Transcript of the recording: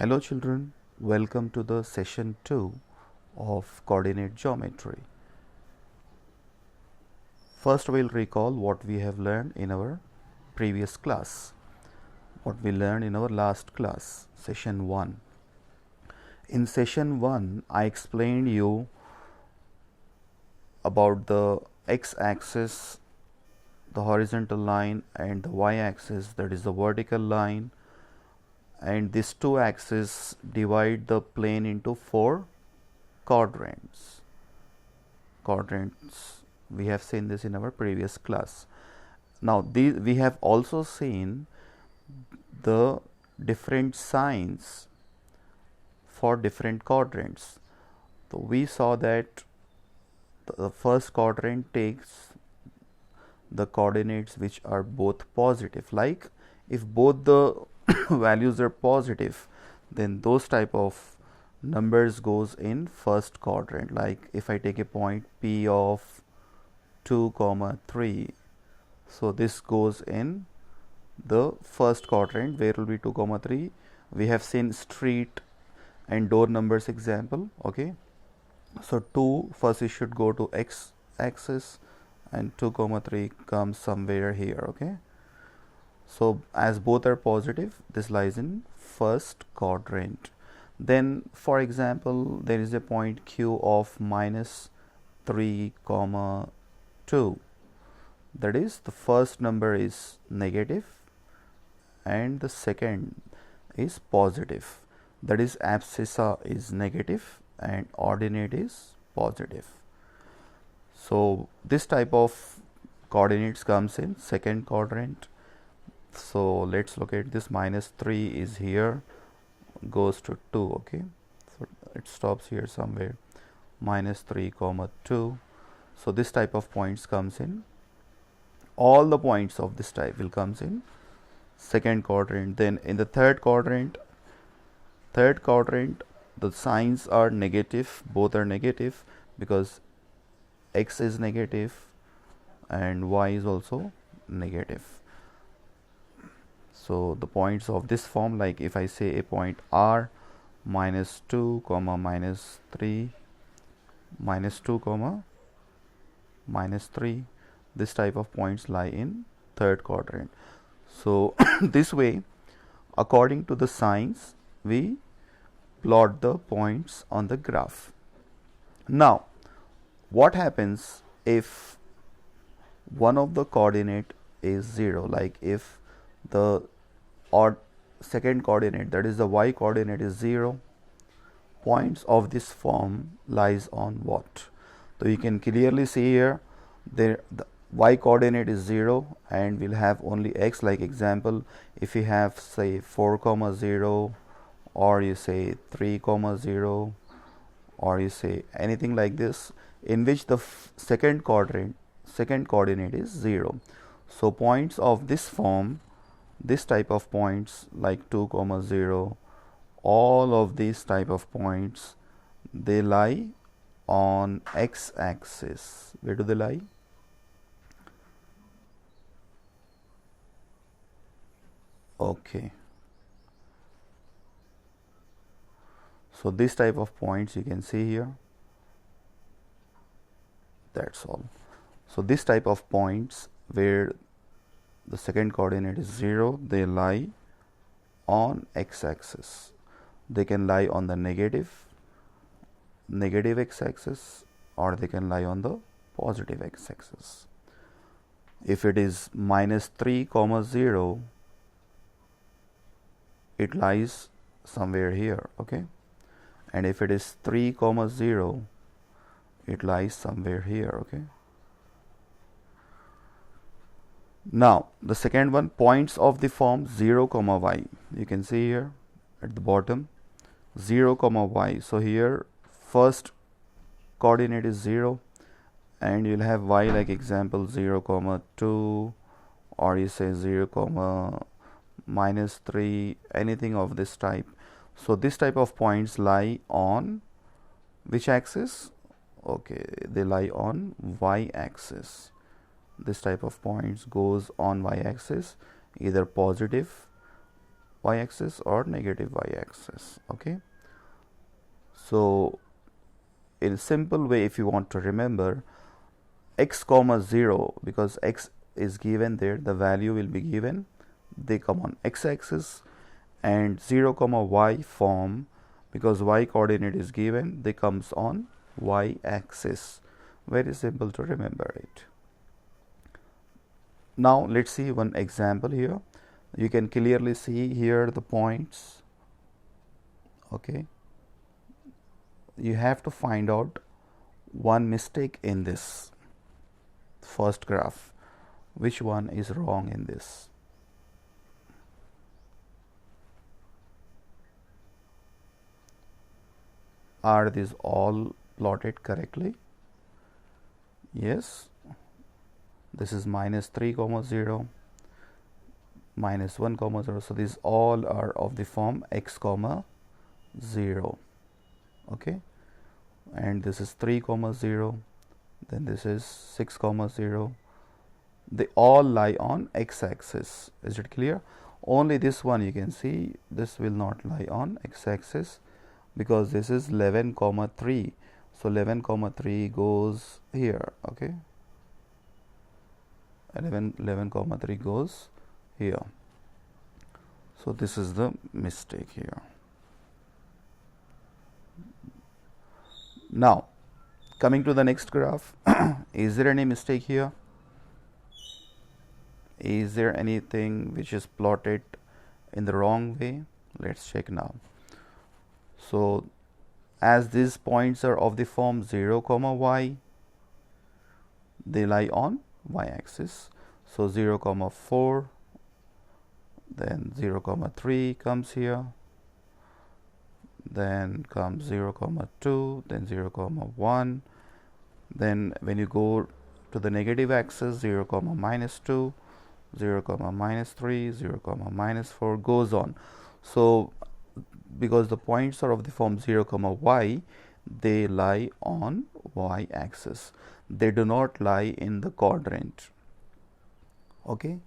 Hello children, welcome to the session 2 of coordinate geometry. First we'll recall what we have learned in our previous class, what we learned in our last class, session 1. In session 1, I explained you about the x-axis, the horizontal line, and the y-axis, that is the vertical line, and these two axes divide the plane into 4 quadrants. We have seen this in our previous class. Now we have also seen the different signs for different quadrants. So we saw that the first quadrant takes the coordinates which are both positive, like if both the values are positive, then those type of numbers goes in first quadrant. Like if I take a point P of 2, 3, so this goes in the first quadrant. Where will be 2, 3? We have seen street and door numbers example. Okay, so 2 first it should go to x axis and 2, 3 comes somewhere here. Okay, so as both are positive, this lies in first quadrant. Then for example, there is a point Q of -3, 2. That is, the first number is negative and the second is positive. That is, abscissa is negative and ordinate is positive. So this type of coordinates comes in second quadrant. So let's look at this. -3 is here, goes to 2. Okay, so it stops here somewhere. -3, 2. So this type of points comes in. All the points of this type will comes in second quadrant. Then in the third quadrant, the signs are negative. Both are negative because x is negative and y is also negative. So the points of this form, like if I say a point R -2, -3, -2, -3, this type of points lie in third quadrant. So this way, according to the signs, we plot the points on the graph. Now, what happens if one of the coordinate is 0? Like if the second coordinate, that is the y coordinate, is 0, points of this form lies on what? So you can clearly see here the y coordinate is 0 and we'll have only x. Like example, if you have say 4, 0, or you say 3, 0, or you say anything like this, in which the second coordinate is 0. So points of this form, this type of points like 2, 0, all of these type of points, they lie on x axis. Where do they lie? Okay, so this type of points you can see here. That's all. So this type of points where the second coordinate is 0, they lie on x axis. They can lie on the negative x axis, or they can lie on the positive x axis. If it is -3, 0, it lies somewhere here. Okay, and if it is 3, 0, it lies somewhere here. Okay, now the second one, points of the form 0, y. You can see here at the bottom 0, y. So here first coordinate is 0 and you'll have y, like example 0, 2, or you say 0, -3, anything of this type. So this type of points lie on which axis? Okay, they lie on y axis. This type of points goes on y axis, either positive y-axis or negative y-axis. Okay, so in a simple way, if you want to remember, x comma 0, because x is given there, the value will be given, they come on x-axis, and 0 comma y form, because y coordinate is given, they comes on y-axis. Very simple to remember it. Now let's see one example here. You can clearly see here the points. Okay, you have to find out one mistake in this first graph. Which one is wrong in this? Are these all plotted correctly? Yes. This is minus 3 comma 0, minus 1 comma 0. So these all are of the form x comma 0. Okay, and this is 3 comma 0, then this is 6 comma 0. They all lie on x-axis. Is it clear? Only this one you can see, this will not lie on x-axis, because this is 11 comma 3. So 11 comma 3 goes here. Okay, 11 comma 3 goes here. So this is the mistake here. Now coming to the next graph, is there any mistake here? Is there anything which is plotted in the wrong way? Let's check now. So as these points are of the form 0 comma y, they lie on y-axis. So 0 comma 4, then 0 comma 3 comes here, then comes 0 comma 2, then 0 comma 1. Then when you go to the negative axis, 0 comma minus 2, 0 comma minus 3, 0 comma minus 4, goes on. So because the points are of the form 0 comma y, they lie on y-axis. They do not lie in the quadrant. Okay,